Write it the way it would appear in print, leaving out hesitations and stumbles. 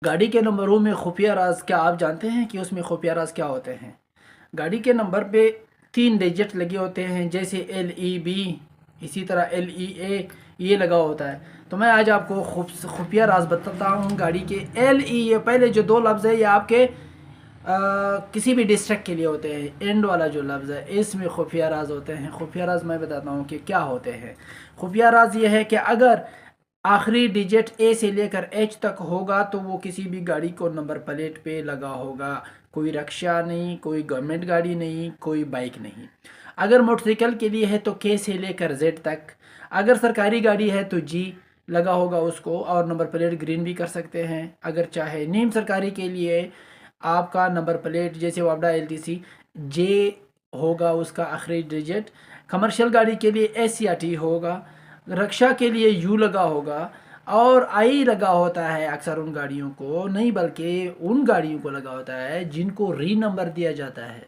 गाड़ी के नंबरों में खुफिया राज क्या आप जानते हैं कि उसमें खुफिया राज क्या होते हैं? गाड़ी के नंबर पे 3 डिजिट लगे होते हैं, जैसे LEB, इसी तरह LEA ये लगा होता है। तो मैं आज आपको खुफिया राज बताता हूँ गाड़ी के। LEA पहले जो 2 लफ्ज़ है ये आपके किसी भी डिस्ट्रिक्ट के लिए होते हैं। एंड वाला जो लफ्ज़ है इसमें खुफिया राज होते हैं। खुफिया राज मैं बताता हूँ कि क्या होते हैं। खुफिया राज ये है कि अगर आखिरी डिजिट ए से लेकर एच तक होगा तो वो किसी भी गाड़ी को नंबर प्लेट पे लगा होगा। कोई रिक्शा नहीं, कोई गवर्नमेंट गाड़ी नहीं, कोई बाइक नहीं। अगर मोटरसाइकिल के लिए है तो के से लेकर जेड तक। अगर सरकारी गाड़ी है तो जी लगा होगा उसको, और नंबर प्लेट ग्रीन भी कर सकते हैं। अगर चाहे नीम सरकारी के लिए आपका नंबर प्लेट जैसे वापडा LTC जे होगा उसका आखिरी डिजिट। कमर्शियल गाड़ी के लिए S या T होगा। रक्षा के लिए यू लगा होगा, और आई लगा होता है अक्सर उन गाड़ियों को नहीं, बल्कि उन गाड़ियों को लगा होता है जिनको री नंबर दिया जाता है।